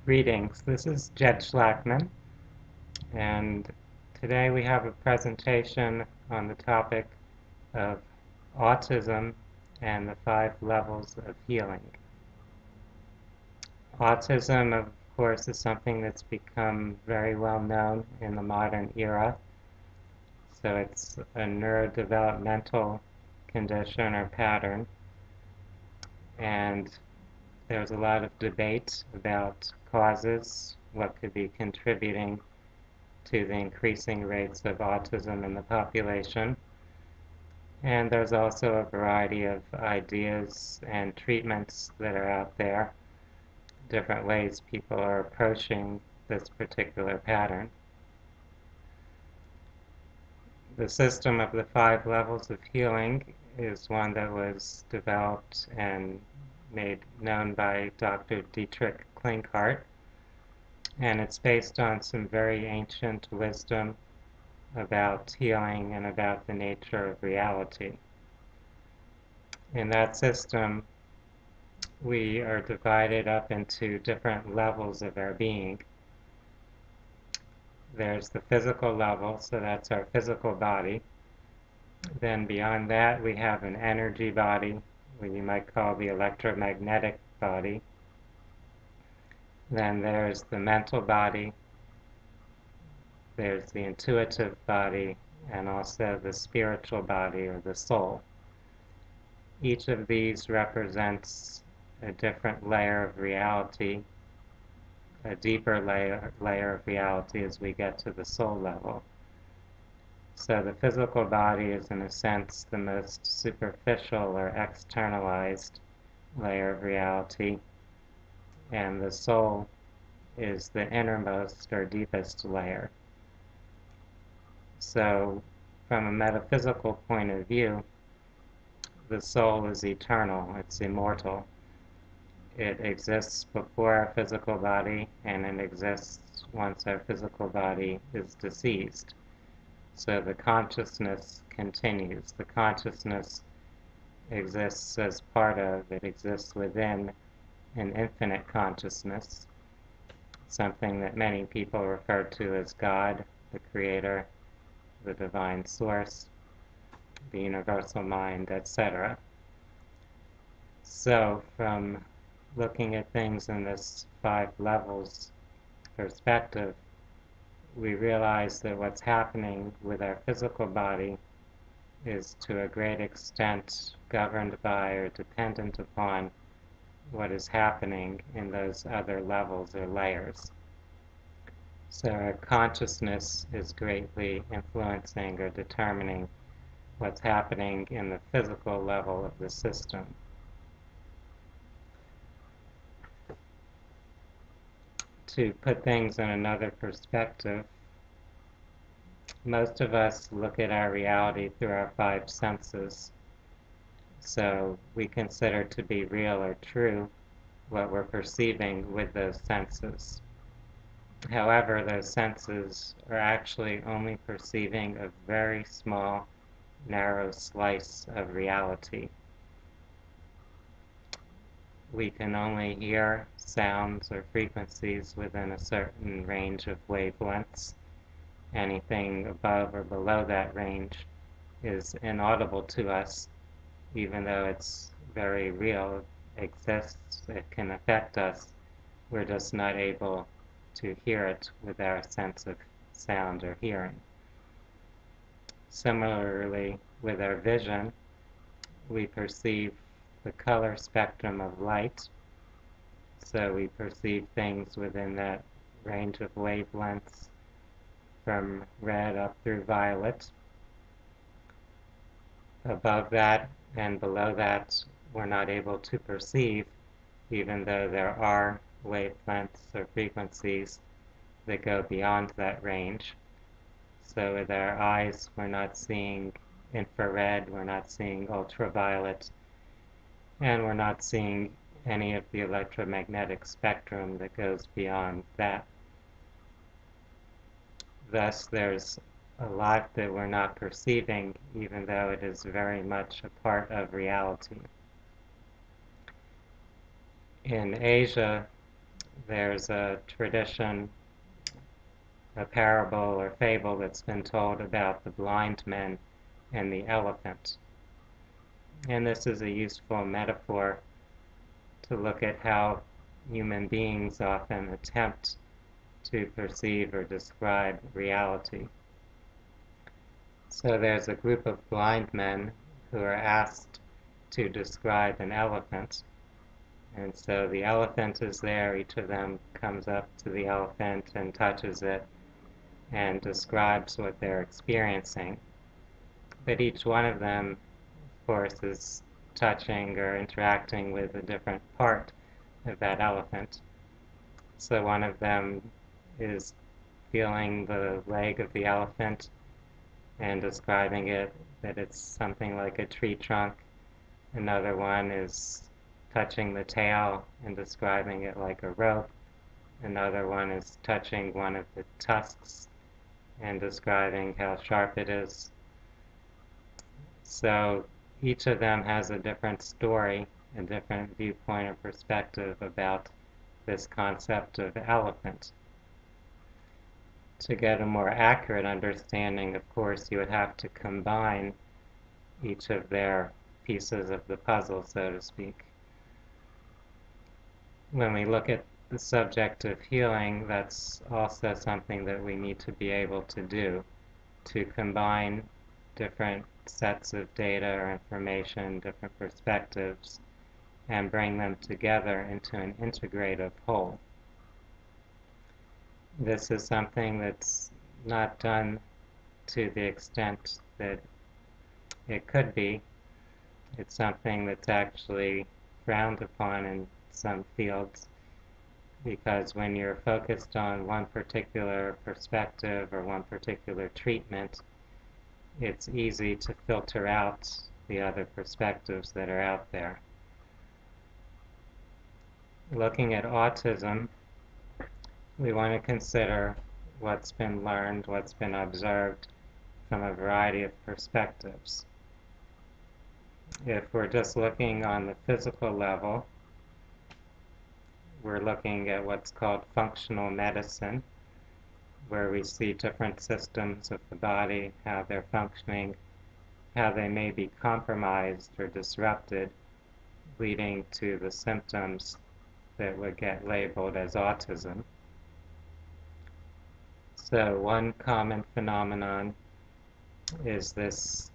Greetings, this is Jed Shlackman, and today we have a presentation on the topic of autism and the 5 levels of healing. Autism, of course, is something that's become very well known in the modern era. So it's a neurodevelopmental condition or pattern, and there's a lot of debate about causes, what could be contributing to the increasing rates of autism in the population. And there's also a variety of ideas and treatments that are out there, different ways people are approaching this particular pattern. The system of the 5 levels of healing is one that was developed and made known by Dr. Dietrich Klinghardt, and it's based on some very ancient wisdom about healing and about the nature of reality. In that system, we are divided up into different levels of our being. There's the physical level, so that's our physical body. Then beyond that, we have an energy body, what you might call the electromagnetic body. Then there's the mental body, there's the intuitive body, and also the spiritual body or the soul. Each of these represents a different layer of reality, a deeper layer of reality as we get to the soul level. So the physical body is, in a sense, the most superficial or externalized layer of reality, and the soul is the innermost or deepest layer. So from a metaphysical point of view, the soul is eternal, it's immortal. It exists before our physical body, and it exists once our physical body is deceased. So the consciousness continues. The consciousness exists as part of, it exists within an infinite consciousness, something that many people refer to as God, the Creator, the Divine Source, the Universal Mind, etc. So from looking at things in this 5 levels perspective, we realize that what's happening with our physical body is to a great extent governed by or dependent upon what is happening in those other levels or layers. So our consciousness is greatly influencing or determining what's happening in the physical level of the system. To put things in another perspective, most of us look at our reality through our 5 senses. So we consider to be real or true what we're perceiving with those senses. However, those senses are actually only perceiving a very small, narrow slice of reality. We can only hear sounds or frequencies within a certain range of wavelengths. Anything above or below that range is inaudible to us, even though it's very real, it exists, it can affect us. We're just not able to hear it with our sense of sound or hearing. Similarly, with our vision, we perceive the color spectrum of light, so we perceive things within that range of wavelengths from red up through violet. Above that and below that, we're not able to perceive, even though there are wavelengths or frequencies that go beyond that range. So with our eyes, we're not seeing infrared, we're not seeing ultraviolet, and we're not seeing any of the electromagnetic spectrum that goes beyond that. Thus, there's a lot that we're not perceiving, even though it is very much a part of reality. In Asia, there's a tradition, a parable or fable that's been told about the blind men and the elephant. And this is a useful metaphor to look at how human beings often attempt to perceive or describe reality. So there's a group of blind men who are asked to describe an elephant. And so the elephant is there, each of them comes up to the elephant and touches it and describes what they're experiencing. But each one of them, of course, is touching or interacting with a different part of that elephant. So one of them is feeling the leg of the elephant and describing it, that it's something like a tree trunk. Another one is touching the tail and describing it like a rope. Another one is touching one of the tusks and describing how sharp it is. So each of them has a different story, a different viewpoint or perspective about this concept of elephant. To get a more accurate understanding, of course, you would have to combine each of their pieces of the puzzle, so to speak. When we look at the subject of healing, that's also something that we need to be able to do, to combine different sets of data or information, different perspectives, and bring them together into an integrative whole. This is something that's not done to the extent that it could be. It's something that's actually frowned upon in some fields, because when you're focused on one particular perspective or one particular treatment, it's easy to filter out the other perspectives that are out there. Looking at autism, we want to consider what's been learned, what's been observed from a variety of perspectives. If we're just looking on the physical level, we're looking at what's called functional medicine, where we see different systems of the body, how they're functioning, how they may be compromised or disrupted, leading to the symptoms that would get labeled as autism. So one common phenomenon is this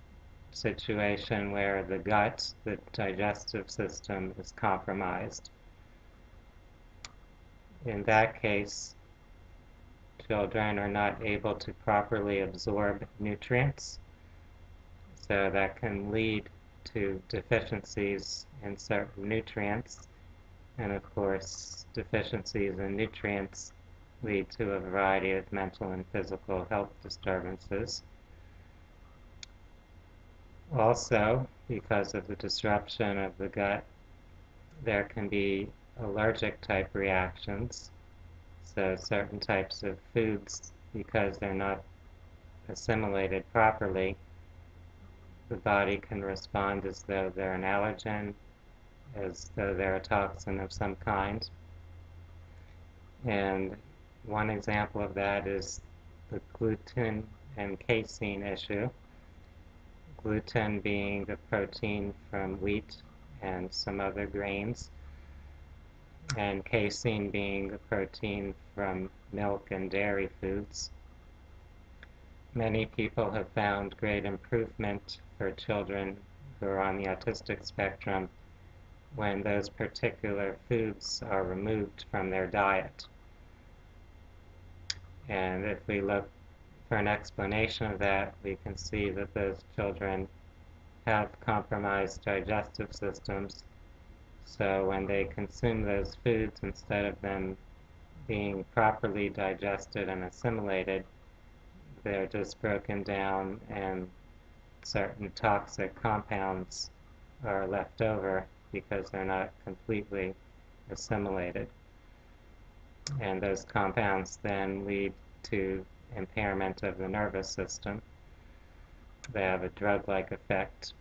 situation where the gut, the digestive system, is compromised. In that case, children are not able to properly absorb nutrients, so that can lead to deficiencies in certain nutrients, and of course, deficiencies in nutrients lead to a variety of mental and physical health disturbances. Also, because of the disruption of the gut, there can be allergic type reactions. So certain types of foods, because they're not assimilated properly, the body can respond as though they're an allergen, as though they're a toxin of some kind. And one example of that is the gluten and casein issue. Gluten being the protein from wheat and some other grains, and casein being the protein from milk and dairy foods. Many people have found great improvement for children who are on the autistic spectrum when those particular foods are removed from their diet. And if we look for an explanation of that, we can see that those children have compromised digestive systems. So when they consume those foods, instead of them being properly digested and assimilated, they're just broken down and certain toxic compounds are left over because they're not completely assimilated. And those compounds then lead to impairment of the nervous system. They have a drug-like effect.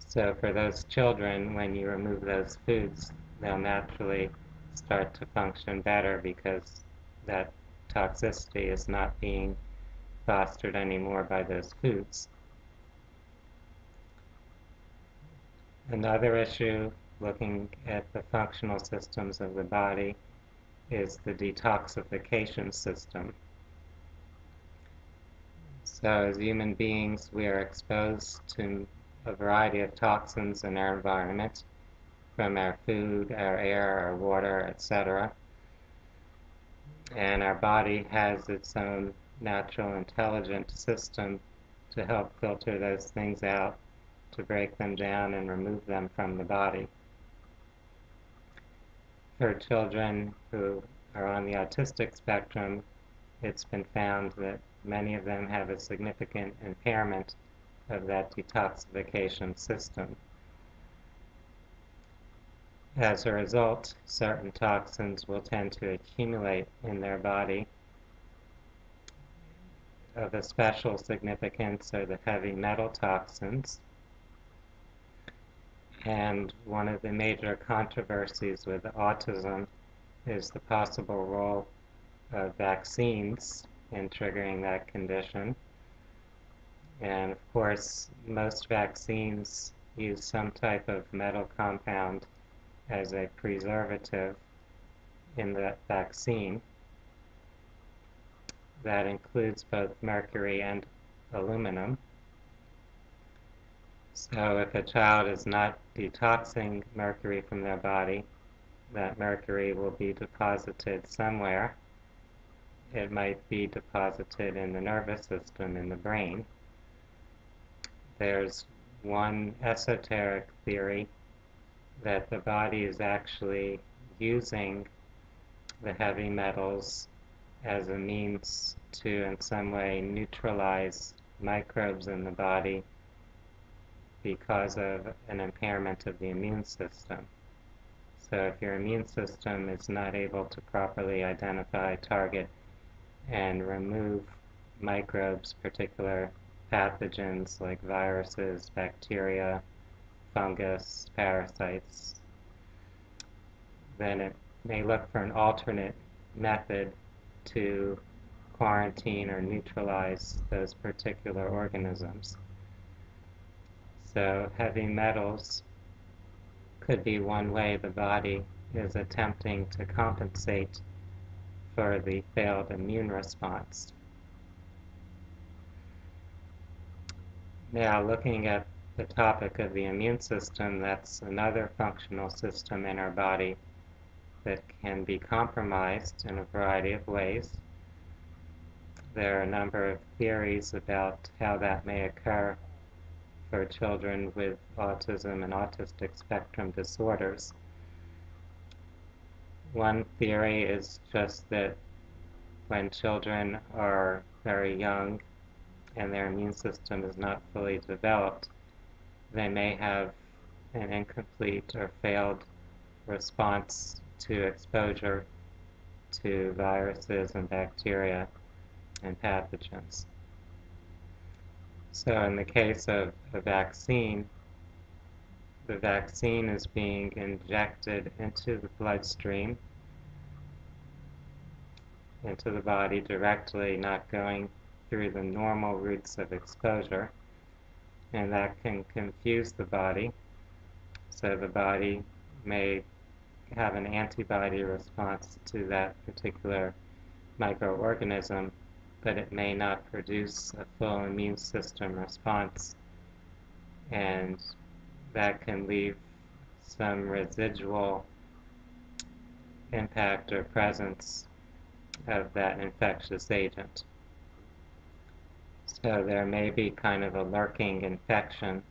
So for those children, when you remove those foods, they'll naturally start to function better because that toxicity is not being fostered anymore by those foods. Another issue looking at the functional systems of the body is the detoxification system. So as human beings, we are exposed to a variety of toxins in our environment, from our food, our air, our water, etc. And our body has its own natural intelligent system to help filter those things out, to break them down and remove them from the body. For children who are on the autistic spectrum, it's been found that many of them have a significant impairment of that detoxification system. As a result, certain toxins will tend to accumulate in their body. Of a special significance are the heavy metal toxins. And one of the major controversies with autism is the possible role of vaccines in triggering that condition. And of course, most vaccines use some type of metal compound as a preservative in that vaccine. That includes both mercury and aluminum. So if a child is not detoxing mercury from their body, that mercury will be deposited somewhere. It might be deposited in the nervous system, in the brain. There's one esoteric theory that the body is actually using the heavy metals as a means to, in some way, neutralize microbes in the body because of an impairment of the immune system. So if your immune system is not able to properly identify, target, and remove microbes, particular pathogens like viruses, bacteria, fungus, parasites, then it may look for an alternate method to quarantine or neutralize those particular organisms. So heavy metals could be one way the body is attempting to compensate for the failed immune response. Now, looking at the topic of the immune system, that's another functional system in our body that can be compromised in a variety of ways. There are a number of theories about how that may occur for children with autism and autistic spectrum disorders. One theory is just that when children are very young and their immune system is not fully developed, they may have an incomplete or failed response to exposure to viruses and bacteria and pathogens. So in the case of a vaccine, the vaccine is being injected into the bloodstream, into the body directly, not going through the normal routes of exposure, and that can confuse the body. So the body may have an antibody response to that particular microorganism, but it may not produce a full immune system response, and that can leave some residual impact or presence of that infectious agent. So there may be kind of a lurking infection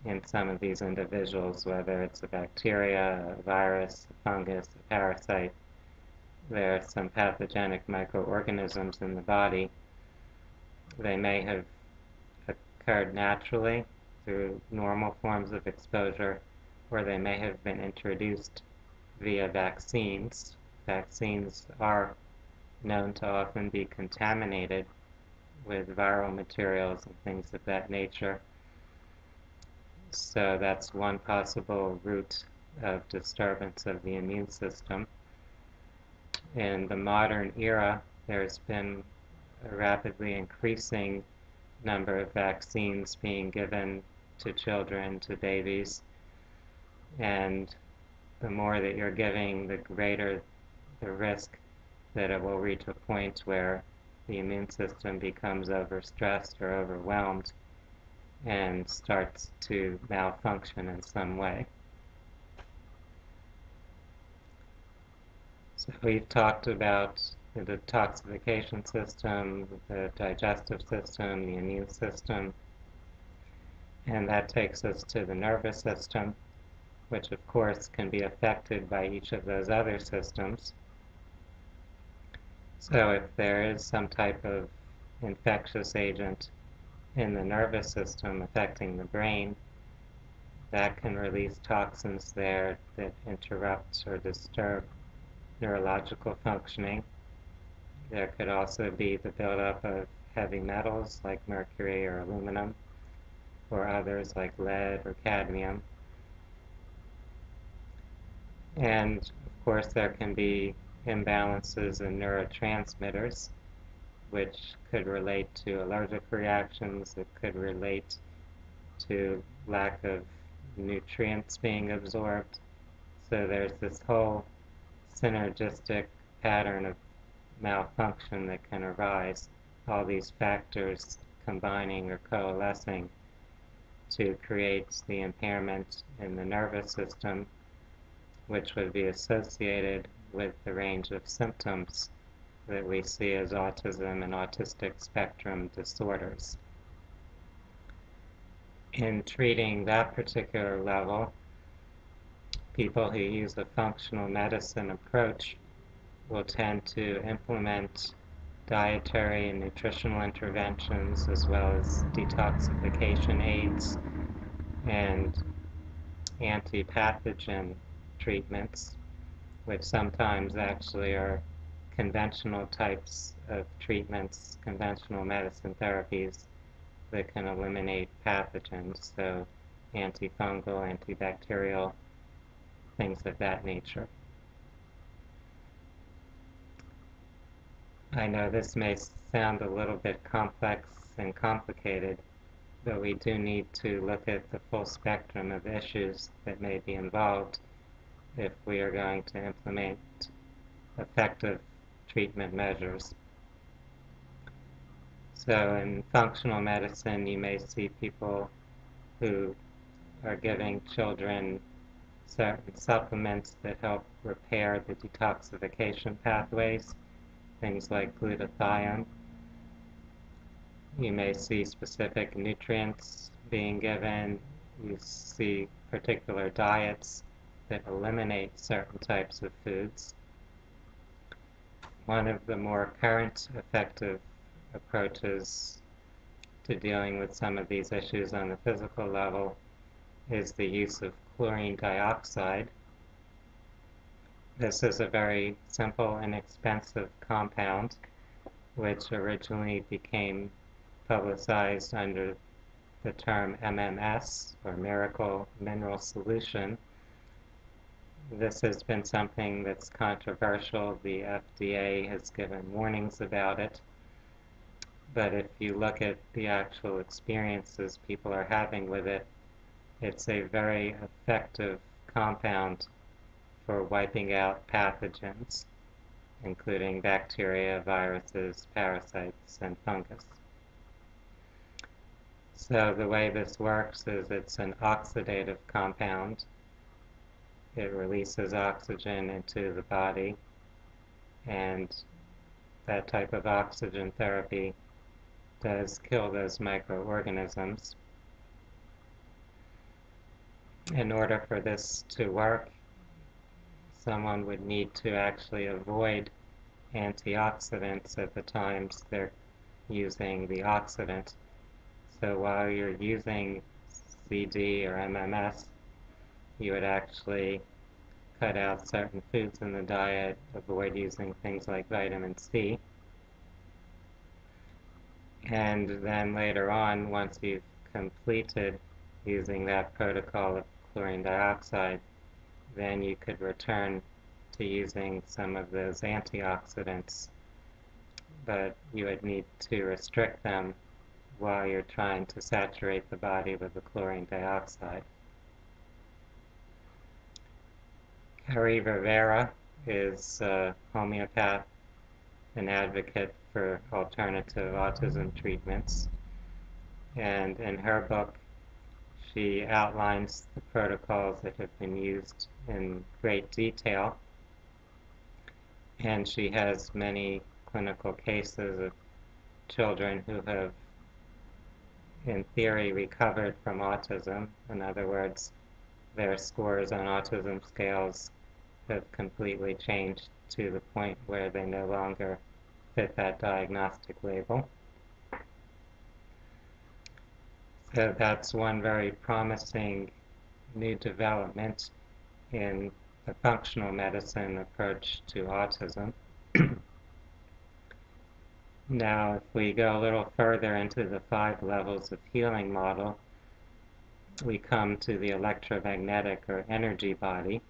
in some of these individuals, whether it's a bacteria, a virus, a fungus, a parasite. There are some pathogenic microorganisms in the body. They may have occurred naturally through normal forms of exposure, or they may have been introduced via vaccines. Vaccines are known to often be contaminated with viral materials and things of that nature. So that's one possible route of disturbance of the immune system. In the modern era, there's been a rapidly increasing number of vaccines being given to children, to babies, and the more that you're giving, the greater the risk that it will reach a point where the immune system becomes overstressed or overwhelmed and starts to malfunction in some way. So we've talked about the detoxification system, the digestive system, the immune system, and that takes us to the nervous system, which of course can be affected by each of those other systems. So if there is some type of infectious agent in the nervous system affecting the brain, that can release toxins there that interrupt or disturb neurological functioning. There could also be the buildup of heavy metals like mercury or aluminum, or others like lead or cadmium. And of course there can be imbalances in neurotransmitters, which could relate to allergic reactions. It could relate to lack of nutrients being absorbed. So there's this whole synergistic pattern of malfunction that can arise, all these factors combining or coalescing to create the impairment in the nervous system, which would be associated with the range of symptoms that we see as autism and autistic spectrum disorders. In treating that particular level, people who use a functional medicine approach will tend to implement dietary and nutritional interventions as well as detoxification aids and anti-pathogen treatments, which sometimes actually are conventional types of treatments, conventional medicine therapies that can eliminate pathogens, so antifungal, antibacterial, things of that nature. I know this may sound a little bit complex and complicated, but we do need to look at the full spectrum of issues that may be involved if we are going to implement effective treatment measures. So in functional medicine, you may see people who are giving children certain supplements that help repair the detoxification pathways, things like glutathione. You may see specific nutrients being given. You see particular diets that eliminate certain types of foods. One of the more current effective approaches to dealing with some of these issues on the physical level is the use of chlorine dioxide. This is a very simple and inexpensive compound which originally became publicized under the term MMS, or Miracle Mineral Solution. This has been something that's controversial. The FDA has given warnings about it. But if you look at the actual experiences people are having with it, it's a very effective compound for wiping out pathogens, including bacteria, viruses, parasites, and fungus. So the way this works is it's an oxidative compound. It releases oxygen into the body, and that type of oxygen therapy does kill those microorganisms. In order for this to work, someone would need to actually avoid antioxidants at the times they're using the oxidant. So while you're using CD or MMS, you would actually cut out certain foods in the diet, avoid using things like vitamin C. And then later on, once you've completed using that protocol of chlorine dioxide, then you could return to using some of those antioxidants, but you would need to restrict them while you're trying to saturate the body with the chlorine dioxide. Harry Rivera is a homeopath, an advocate for alternative autism treatments, and in her book she outlines the protocols that have been used in great detail, and she has many clinical cases of children who have, in theory, recovered from autism. In other words, their scores on autism scales have completely changed to the point where they no longer fit that diagnostic label. So that's one very promising new development in the functional medicine approach to autism. Now, if we go a little further into the 5 levels of healing model, we come to the electromagnetic or energy body.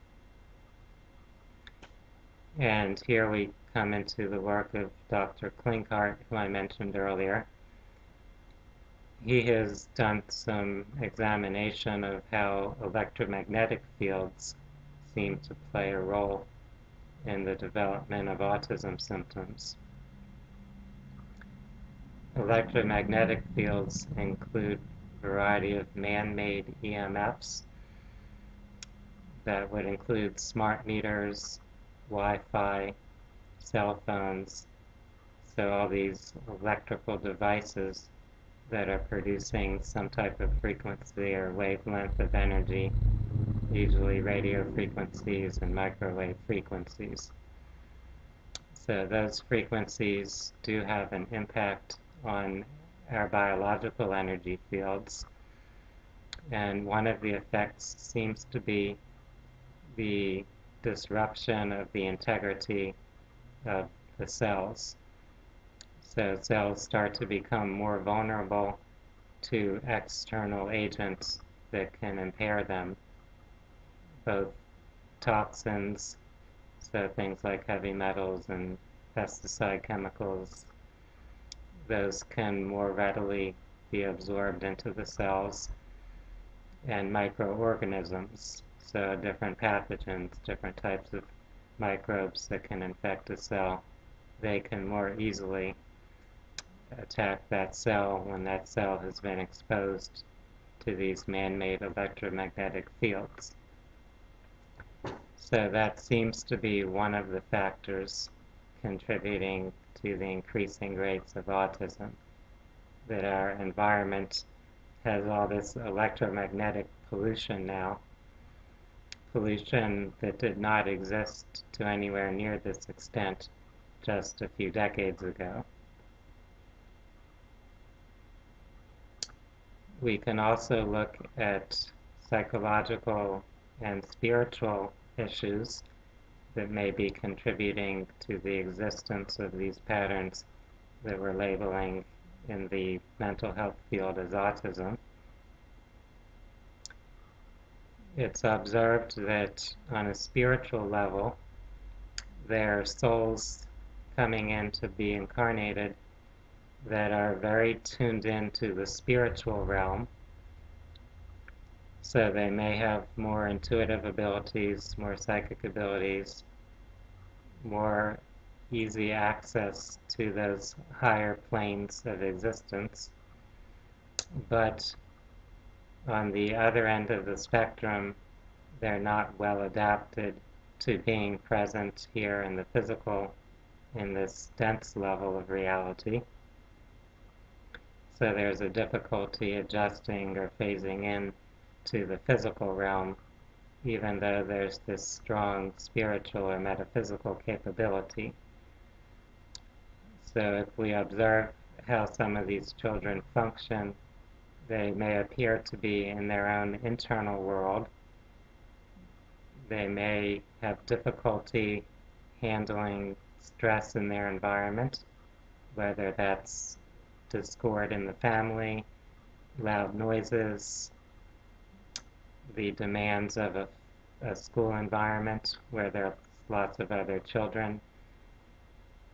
And here we come into the work of Dr. Klinghardt, who I mentioned earlier. He has done some examination of how electromagnetic fields seem to play a role in the development of autism symptoms. Electromagnetic fields include a variety of man-made EMFs that would include smart meters, Wi-Fi, cell phones, so all these electrical devices that are producing some type of frequency or wavelength of energy, usually radio frequencies and microwave frequencies. So those frequencies do have an impact on our biological energy fields, and one of the effects seems to be the disruption of the integrity of the cells. So cells start to become more vulnerable to external agents that can impair them, both toxins, so things like heavy metals and pesticide chemicals, those can more readily be absorbed into the cells, and microorganisms, so different pathogens, different types of microbes that can infect a cell, they can more easily attack that cell when that cell has been exposed to these man-made electromagnetic fields. So that seems to be one of the factors contributing to the increasing rates of autism, that our environment has all this electromagnetic pollution now, pollution that did not exist to anywhere near this extent just a few decades ago. We can also look at psychological and spiritual issues that may be contributing to the existence of these patterns that we're labeling in the mental health field as autism. It's observed that on a spiritual level, there are souls coming in to be incarnated that are very tuned into the spiritual realm. So they may have more intuitive abilities, more psychic abilities, more easy access to those higher planes of existence. But on the other end of the spectrum, they're not well adapted to being present here in the physical, in this dense level of reality. So there's a difficulty adjusting or phasing in to the physical realm, even though there's this strong spiritual or metaphysical capability. So if we observe how some of these children function, they may appear to be in their own internal world. They may have difficulty handling stress in their environment, whether that's discord in the family, loud noises, the demands of a school environment where they're lots of other children.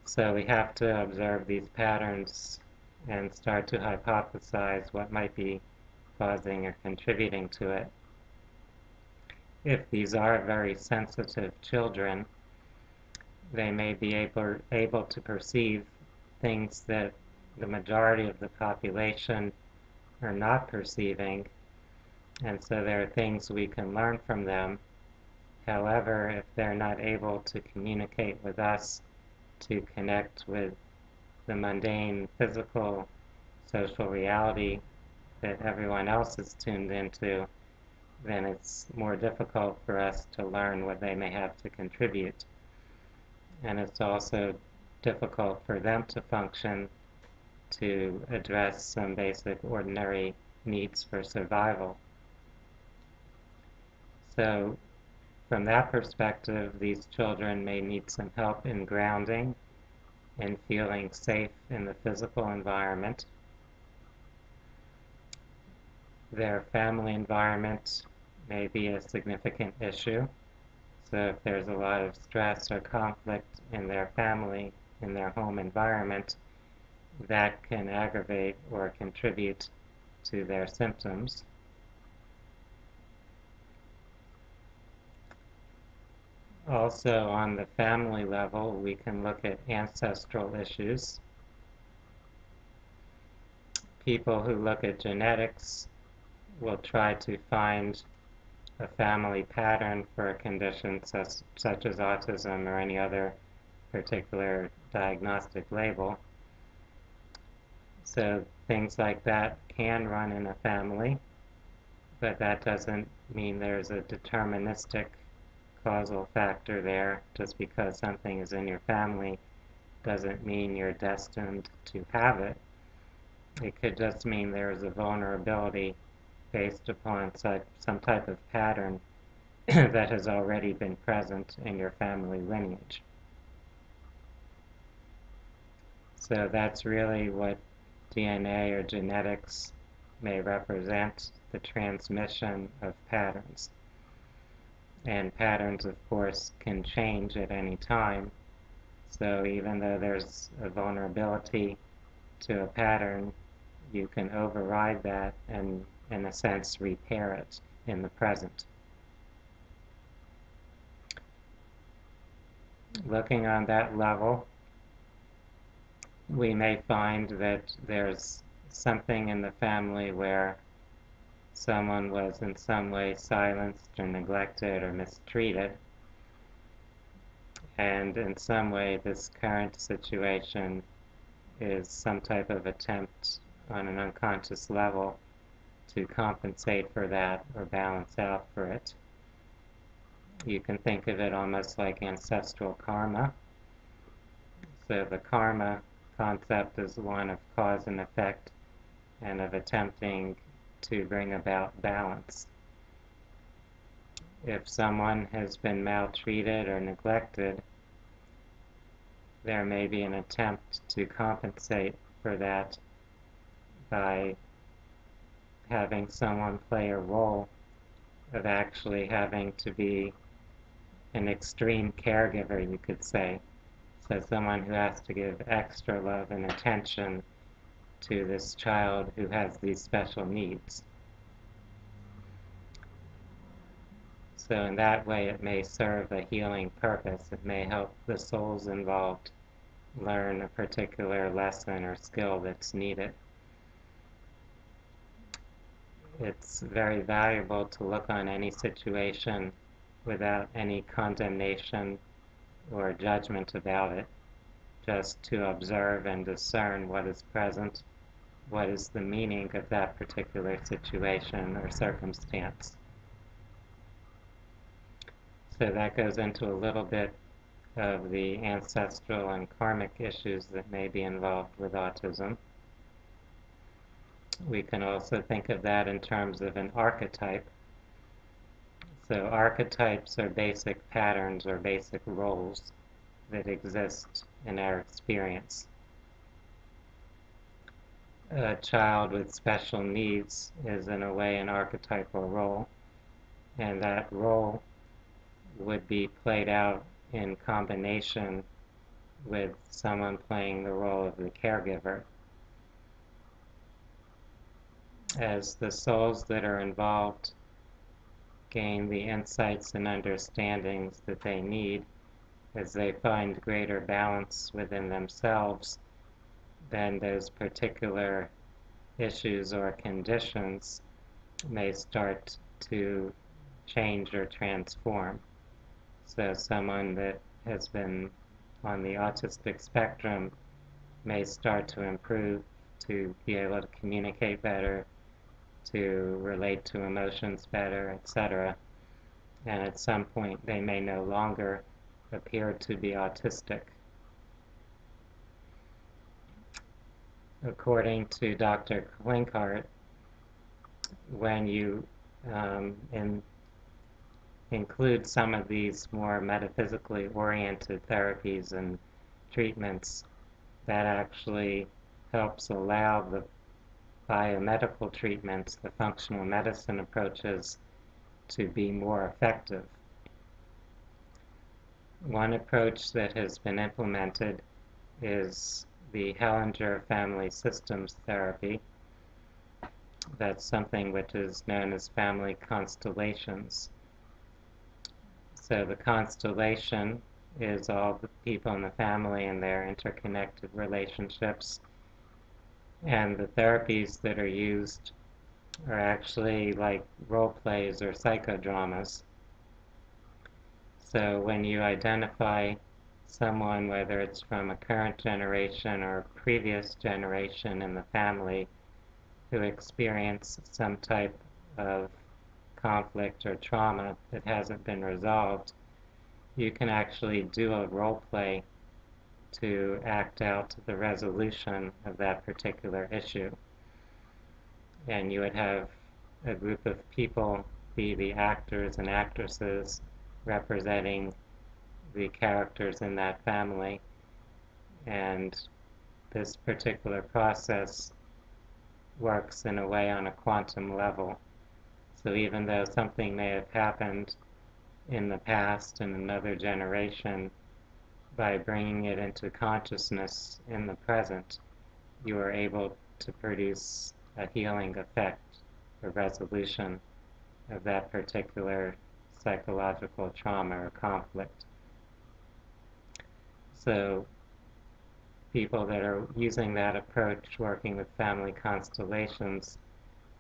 So we have to observe these patterns and start to hypothesize what might be causing or contributing to it. If these are very sensitive children, they may be able to perceive things that the majority of the population are not perceiving, and so there are things we can learn from them. However, if they're not able to communicate with us to connect with the mundane, physical, social reality that everyone else is tuned into, then it's more difficult for us to learn what they may have to contribute. And it's also difficult for them to function to address some basic ordinary needs for survival. So from that perspective, these children may need some help in grounding and feeling safe in the physical environment. Their family environment may be a significant issue. So if there's a lot of stress or conflict in their family, in their home environment, that can aggravate or contribute to their symptoms. Also, on the family level, we can look at ancestral issues. People who look at genetics will try to find a family pattern for a condition such as autism or any other particular diagnostic label. So things like that can run in a family, but that doesn't mean there's a deterministic causal factor there. Just because something is in your family doesn't mean you're destined to have it. It could just mean there's a vulnerability based upon some type of pattern that has already been present in your family lineage. So that's really what DNA or genetics may represent, the transmission of patterns. And patterns, of course, can change at any time. So even though there's a vulnerability to a pattern, you can override that and, in a sense, repair it in the present. Looking on that level, we may find that there's something in the family where someone was in some way silenced or neglected or mistreated, and in some way this current situation is some type of attempt on an unconscious level to compensate for that or balance out for it. You can think of it almost like ancestral karma. So the karma concept is one of cause and effect and of attempting to bring about balance. If someone has been maltreated or neglected, there may be an attempt to compensate for that by having someone play a role of actually having to be an extreme caregiver, you could say. So someone who has to give extra love and attention to this child who has these special needs. So in that way, it may serve a healing purpose. It may help the souls involved learn a particular lesson or skill that's needed. It's very valuable to look on any situation without any condemnation or judgment about it, just to observe and discern what is present, what is the meaning of that particular situation or circumstance. So that goes into a little bit of the ancestral and karmic issues that may be involved with autism. We can also think of that in terms of an archetype. So archetypes are basic patterns or basic roles that exist in our experience. A child with special needs is in a way an archetypal role, and that role would be played out in combination with someone playing the role of the caregiver. As the souls that are involved gain the insights and understandings that they need, as they find greater balance within themselves, then those particular issues or conditions may start to change or transform. So someone that has been on the autistic spectrum may start to improve, to be able to communicate better, to relate to emotions better, etc. And at some point they may no longer appear to be autistic. According to Dr. Klinghardt, when you include some of these more metaphysically oriented therapies and treatments, that actually helps allow the biomedical treatments, the functional medicine approaches, to be more effective. One approach that has been implemented is the Hellinger Family Systems Therapy. That's something which is known as family constellations. So the constellation is all the people in the family and their interconnected relationships. And the therapies that are used are actually like role plays or psychodramas. So when you identify someone, whether it's from a current generation or a previous generation in the family, who experienced some type of conflict or trauma that hasn't been resolved, you can actually do a role play to act out the resolution of that particular issue. And you would have a group of people be the actors and actresses representing the characters in that family. And this particular process works in a way on a quantum level. So even though something may have happened in the past in another generation, by bringing it into consciousness in the present, you are able to produce a healing effect, a resolution of that particular psychological trauma or conflict. So people that are using that approach, working with family constellations,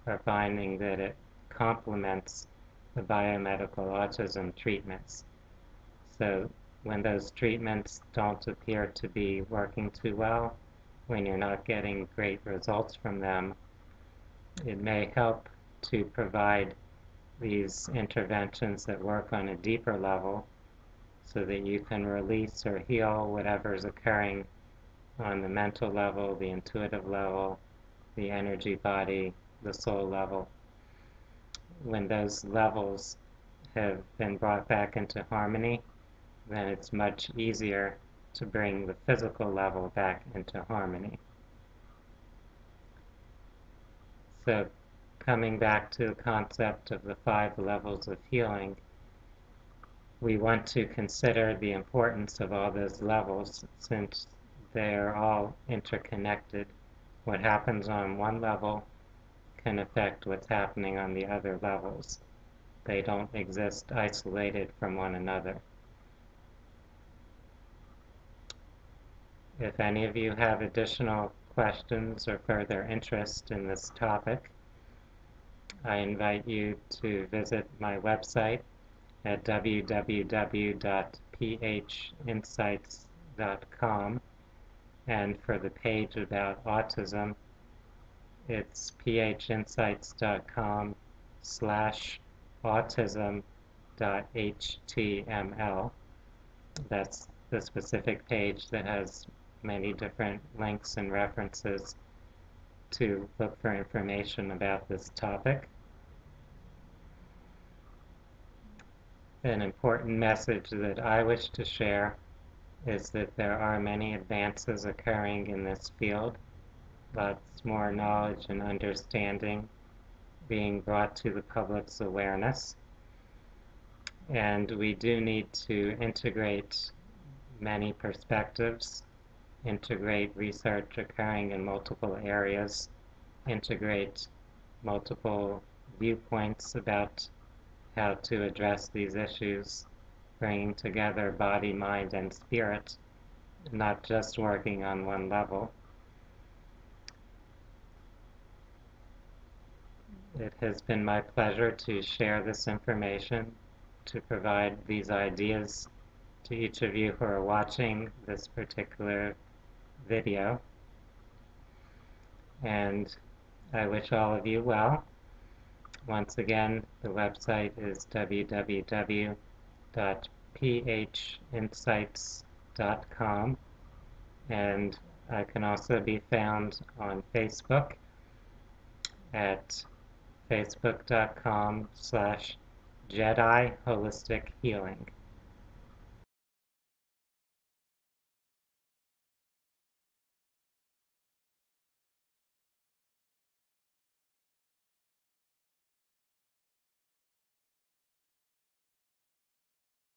are finding that it complements the biomedical autism treatments. So when those treatments don't appear to be working too well, when you're not getting great results from them, it may help to provide these interventions that work on a deeper level so that you can release or heal whatever's occurring on the mental level, the intuitive level, the energy body, the soul level. When those levels have been brought back into harmony, then it's much easier to bring the physical level back into harmony. So coming back to the concept of the 5 levels of healing, we want to consider the importance of all those levels since they're all interconnected. What happens on one level can affect what's happening on the other levels. They don't exist isolated from one another. If any of you have additional questions or further interest in this topic, I invite you to visit my website at www.phinsights.com, and for the page about autism, it's phinsights.com/autism.html. That's the specific page that has many different links and references to look for information about this topic. An important message that I wish to share is that there are many advances occurring in this field, lots more knowledge and understanding being brought to the public's awareness. And we do need to integrate many perspectives, integrate research occurring in multiple areas, integrate multiple viewpoints about how to address these issues, bringing together body, mind, and spirit, not just working on one level. It has been my pleasure to share this information, to provide these ideas to each of you who are watching this particular video. And I wish all of you well. Once again, the website is www.phinsights.com, and I can also be found on Facebook at facebook.com/Jedi Holistic Healing.